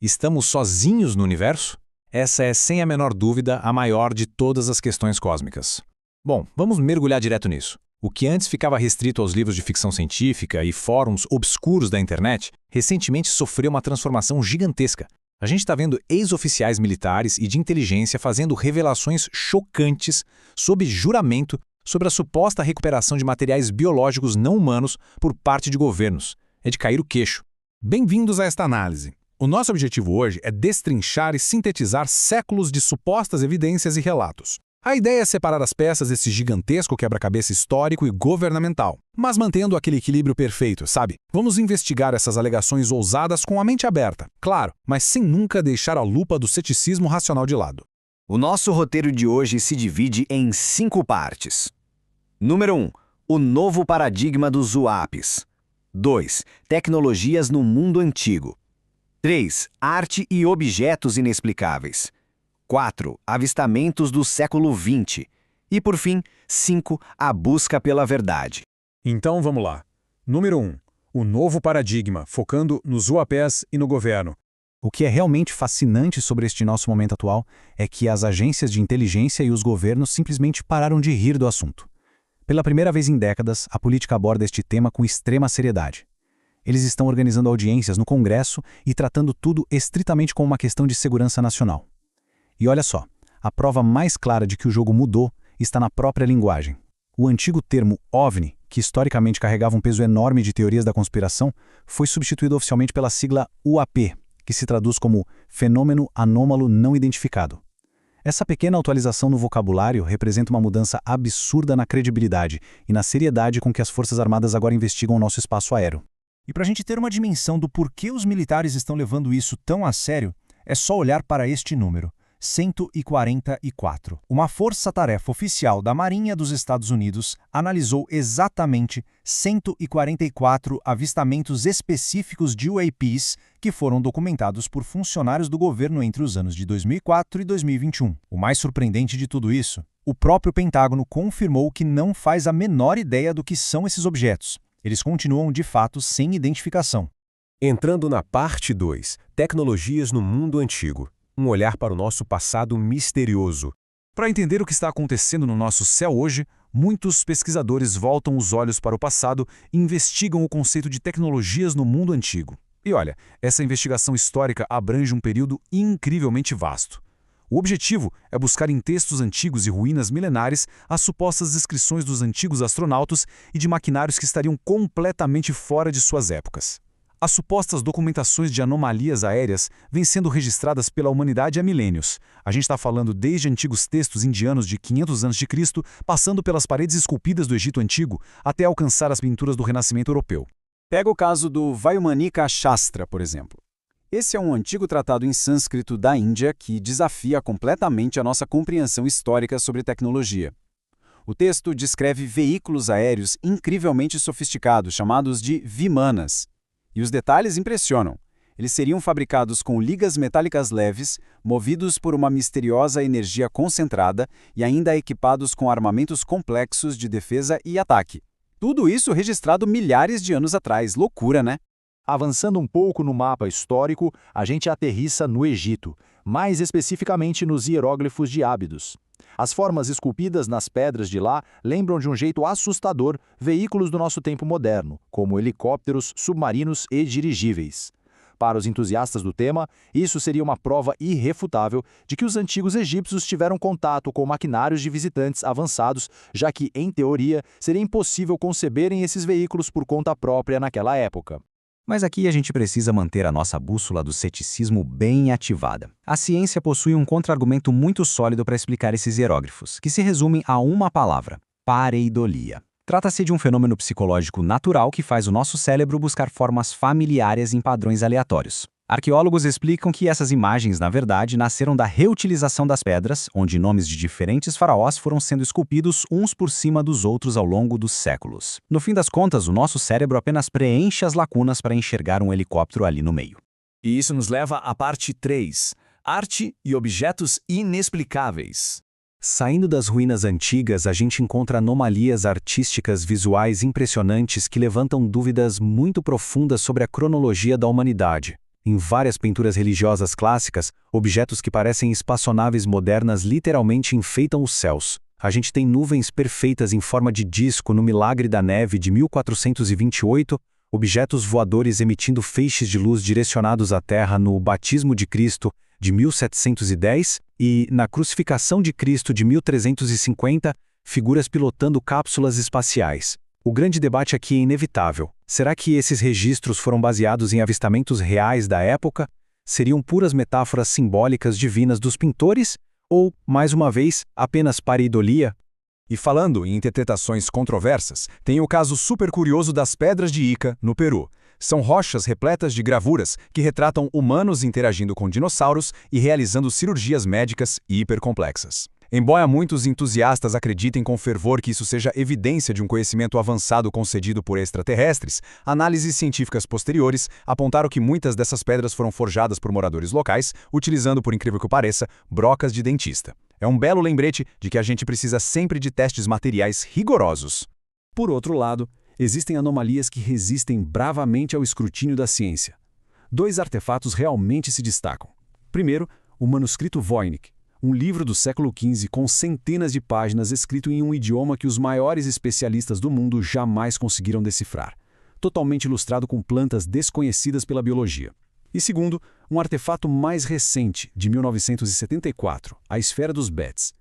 Estamos sozinhos no universo? Essa é, sem a menor dúvida, a maior de todas as questões cósmicas. Bom, vamos mergulhar direto nisso. O que antes ficava restrito aos livros de ficção científica e fóruns obscuros da internet, recentemente sofreu uma transformação gigantesca. A gente está vendo ex-oficiais militares e de inteligência fazendo revelações chocantes sob juramento sobre a suposta recuperação de materiais biológicos não humanos por parte de governos. É de cair o queixo. Bem-vindos a esta análise. O nosso objetivo hoje é destrinchar e sintetizar séculos de supostas evidências e relatos. A ideia é separar as peças desse gigantesco quebra-cabeça histórico e governamental, mas mantendo aquele equilíbrio perfeito, sabe? Vamos investigar essas alegações ousadas com a mente aberta, claro, mas sem nunca deixar a lupa do ceticismo racional de lado. O nosso roteiro de hoje se divide em 5 partes. Número 1. O novo paradigma dos UAPs. 2. Tecnologias no mundo antigo. 3. Arte e objetos inexplicáveis. 4. Avistamentos do século XX. E, por fim, 5. A busca pela verdade. Então vamos lá. Número 1. O novo paradigma, focando nos UAPs e no governo. O que é realmente fascinante sobre este nosso momento atual é que as agências de inteligência e os governos simplesmente pararam de rir do assunto. Pela primeira vez em décadas, a política aborda este tema com extrema seriedade. Eles estão organizando audiências no Congresso e tratando tudo estritamente como uma questão de segurança nacional. E olha só, a prova mais clara de que o jogo mudou está na própria linguagem. O antigo termo OVNI, que historicamente carregava um peso enorme de teorias da conspiração, foi substituído oficialmente pela sigla UAP, que se traduz como Fenômeno Anômalo Não Identificado. Essa pequena atualização no vocabulário representa uma mudança absurda na credibilidade e na seriedade com que as Forças Armadas agora investigam o nosso espaço aéreo. E para a gente ter uma dimensão do porquê os militares estão levando isso tão a sério, é só olhar para este número, 144. Uma força-tarefa oficial da Marinha dos Estados Unidos analisou exatamente 144 avistamentos específicos de UAPs que foram documentados por funcionários do governo entre os anos de 2004 e 2021. O mais surpreendente de tudo isso, o próprio Pentágono confirmou que não faz a menor ideia do que são esses objetos. Eles continuam, de fato, sem identificação. Entrando na parte 2, tecnologias no mundo antigo. Um olhar para o nosso passado misterioso. Para entender o que está acontecendo no nosso céu hoje, muitos pesquisadores voltam os olhos para o passado e investigam o conceito de tecnologias no mundo antigo. E olha, essa investigação histórica abrange um período incrivelmente vasto. O objetivo é buscar em textos antigos e ruínas milenares as supostas descrições dos antigos astronautas e de maquinários que estariam completamente fora de suas épocas. As supostas documentações de anomalias aéreas vêm sendo registradas pela humanidade há milênios. A gente está falando desde antigos textos indianos de 500 a.C., passando pelas paredes esculpidas do Egito Antigo, até alcançar as pinturas do Renascimento Europeu. Pega o caso do Vayumanika Shastra, por exemplo. Esse é um antigo tratado em sânscrito da Índia que desafia completamente a nossa compreensão histórica sobre tecnologia. O texto descreve veículos aéreos incrivelmente sofisticados, chamados de vimanas. E os detalhes impressionam. Eles seriam fabricados com ligas metálicas leves, movidos por uma misteriosa energia concentrada e ainda equipados com armamentos complexos de defesa e ataque. Tudo isso registrado milhares de anos atrás. Loucura, né? Avançando um pouco no mapa histórico, a gente aterrissa no Egito, mais especificamente nos hieróglifos de Ábidos. As formas esculpidas nas pedras de lá lembram de um jeito assustador veículos do nosso tempo moderno, como helicópteros, submarinos e dirigíveis. Para os entusiastas do tema, isso seria uma prova irrefutável de que os antigos egípcios tiveram contato com maquinários de visitantes avançados, já que, em teoria, seria impossível conceberem esses veículos por conta própria naquela época. Mas aqui a gente precisa manter a nossa bússola do ceticismo bem ativada. A ciência possui um contra-argumento muito sólido para explicar esses hieróglifos, que se resumem a uma palavra: pareidolia. Trata-se de um fenômeno psicológico natural que faz o nosso cérebro buscar formas familiares em padrões aleatórios. Arqueólogos explicam que essas imagens, na verdade, nasceram da reutilização das pedras, onde nomes de diferentes faraós foram sendo esculpidos uns por cima dos outros ao longo dos séculos. No fim das contas, o nosso cérebro apenas preenche as lacunas para enxergar um helicóptero ali no meio. E isso nos leva à parte 3, arte e objetos inexplicáveis. Saindo das ruínas antigas, a gente encontra anomalias artísticas visuais impressionantes que levantam dúvidas muito profundas sobre a cronologia da humanidade. Em várias pinturas religiosas clássicas, objetos que parecem espaçonaves modernas literalmente enfeitam os céus. A gente tem nuvens perfeitas em forma de disco no Milagre da Neve de 1428, objetos voadores emitindo feixes de luz direcionados à Terra no Batismo de Cristo de 1710 e, na Crucificação de Cristo de 1350, figuras pilotando cápsulas espaciais. O grande debate aqui é inevitável. Será que esses registros foram baseados em avistamentos reais da época? Seriam puras metáforas simbólicas divinas dos pintores? Ou, mais uma vez, apenas pareidolia? E falando em interpretações controversas, tem o caso super curioso das Pedras de Ica, no Peru. São rochas repletas de gravuras que retratam humanos interagindo com dinossauros e realizando cirurgias médicas hipercomplexas. Embora muitos entusiastas acreditem com fervor que isso seja evidência de um conhecimento avançado concedido por extraterrestres, análises científicas posteriores apontaram que muitas dessas pedras foram forjadas por moradores locais, utilizando, por incrível que pareça, brocas de dentista. É um belo lembrete de que a gente precisa sempre de testes materiais rigorosos. Por outro lado, existem anomalias que resistem bravamente ao escrutínio da ciência. 2 artefatos realmente se destacam. Primeiro, o manuscrito Voynich, um livro do século XV com centenas de páginas escrito em um idioma que os maiores especialistas do mundo jamais conseguiram decifrar, totalmente ilustrado com plantas desconhecidas pela biologia. E segundo, um artefato mais recente, de 1974, a Esfera dos Betts.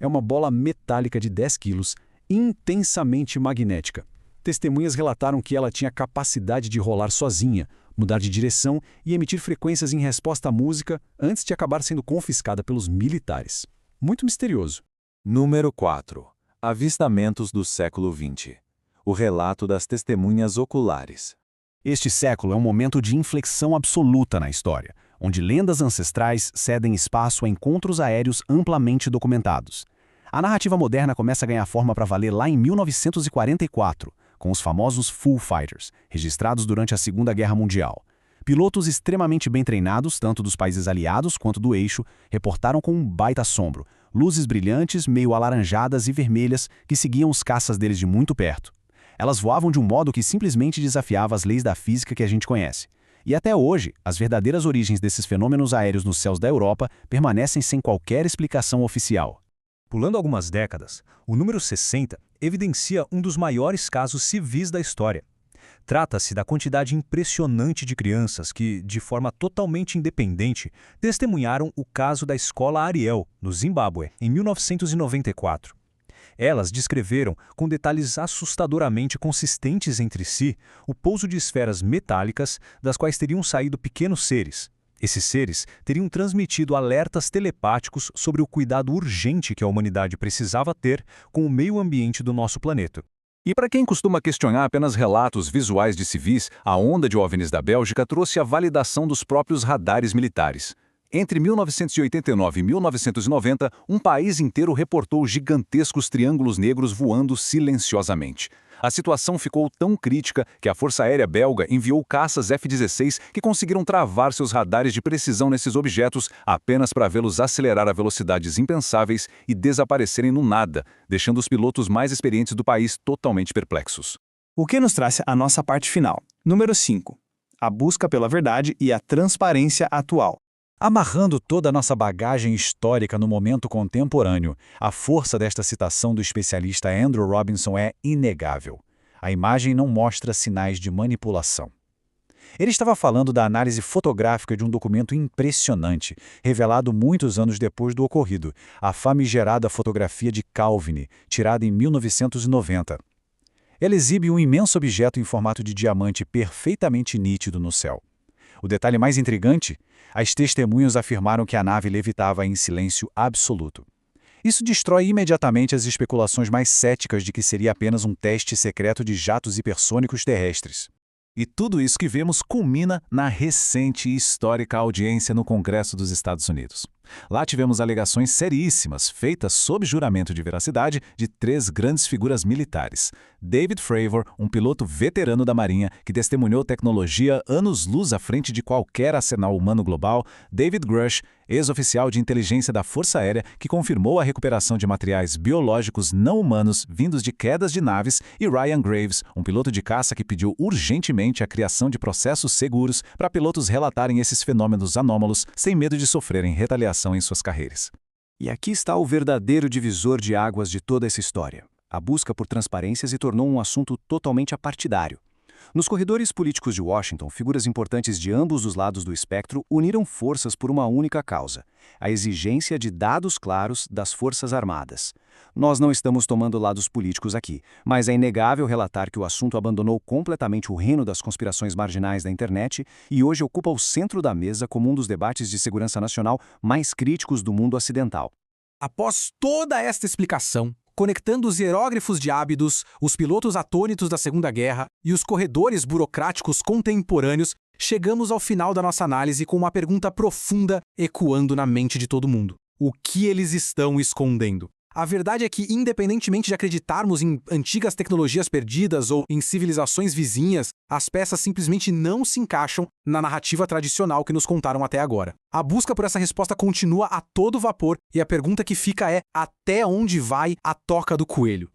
É uma bola metálica de 10 quilos, intensamente magnética. Testemunhas relataram que ela tinha capacidade de rolar sozinha, mudar de direção e emitir frequências em resposta à música antes de acabar sendo confiscada pelos militares. Muito misterioso. Número 4. Avistamentos do século XX. O relato das testemunhas oculares. Este século é um momento de inflexão absoluta na história, onde lendas ancestrais cedem espaço a encontros aéreos amplamente documentados. A narrativa moderna começa a ganhar forma para valer lá em 1944, com os famosos Foo Fighters, registrados durante a Segunda Guerra Mundial. Pilotos extremamente bem treinados, tanto dos países aliados quanto do eixo, reportaram com um baita assombro, luzes brilhantes, meio alaranjadas e vermelhas, que seguiam os caças deles de muito perto. Elas voavam de um modo que simplesmente desafiava as leis da física que a gente conhece. E até hoje, as verdadeiras origens desses fenômenos aéreos nos céus da Europa permanecem sem qualquer explicação oficial. Pulando algumas décadas, o número 60 evidencia um dos maiores casos civis da história. Trata-se da quantidade impressionante de crianças que, de forma totalmente independente, testemunharam o caso da escola Ariel, no Zimbábue, em 1994. Elas descreveram, com detalhes assustadoramente consistentes entre si, o pouso de esferas metálicas das quais teriam saído pequenos seres. Esses seres teriam transmitido alertas telepáticos sobre o cuidado urgente que a humanidade precisava ter com o meio ambiente do nosso planeta. E para quem costuma questionar apenas relatos visuais de civis, a onda de OVNIs da Bélgica trouxe a validação dos próprios radares militares. Entre 1989 e 1990, um país inteiro reportou gigantescos triângulos negros voando silenciosamente. A situação ficou tão crítica que a Força Aérea Belga enviou caças F-16 que conseguiram travar seus radares de precisão nesses objetos apenas para vê-los acelerar a velocidades impensáveis e desaparecerem no nada, deixando os pilotos mais experientes do país totalmente perplexos. O que nos traz a nossa parte final. Número 5. A busca pela verdade e a transparência atual. Amarrando toda a nossa bagagem histórica no momento contemporâneo, a força desta citação do especialista Andrew Robinson é inegável. A imagem não mostra sinais de manipulação. Ele estava falando da análise fotográfica de um documento impressionante, revelado muitos anos depois do ocorrido, a famigerada fotografia de Calvin, tirada em 1990. Ela exibe um imenso objeto em formato de diamante perfeitamente nítido no céu. O detalhe mais intrigante, as testemunhas afirmaram que a nave levitava em silêncio absoluto. Isso destrói imediatamente as especulações mais céticas de que seria apenas um teste secreto de jatos hipersônicos terrestres. E tudo isso que vemos culmina na recente e histórica audiência no Congresso dos Estados Unidos. Lá tivemos alegações seríssimas, feitas sob juramento de veracidade, de 3 grandes figuras militares. David Fravor, um piloto veterano da Marinha, que testemunhou tecnologia anos-luz à frente de qualquer arsenal humano global. David Grush, ex-oficial de inteligência da Força Aérea, que confirmou a recuperação de materiais biológicos não humanos vindos de quedas de naves. E Ryan Graves, um piloto de caça que pediu urgentemente a criação de processos seguros para pilotos relatarem esses fenômenos anômalos sem medo de sofrerem retaliação em suas carreiras. E aqui está o verdadeiro divisor de águas de toda essa história. A busca por transparência se tornou um assunto totalmente apartidário. Nos corredores políticos de Washington, figuras importantes de ambos os lados do espectro uniram forças por uma única causa: a exigência de dados claros das Forças Armadas. Nós não estamos tomando lados políticos aqui, mas é inegável relatar que o assunto abandonou completamente o reino das conspirações marginais da internet e hoje ocupa o centro da mesa como um dos debates de segurança nacional mais críticos do mundo ocidental. Após toda esta explicação, conectando os hieróglifos de Ábidos, os pilotos atônitos da Segunda Guerra e os corredores burocráticos contemporâneos, chegamos ao final da nossa análise com uma pergunta profunda ecoando na mente de todo mundo. O que eles estão escondendo? A verdade é que, independentemente de acreditarmos em antigas tecnologias perdidas ou em civilizações vizinhas, as peças simplesmente não se encaixam na narrativa tradicional que nos contaram até agora. A busca por essa resposta continua a todo vapor e a pergunta que fica é: até onde vai a toca do coelho?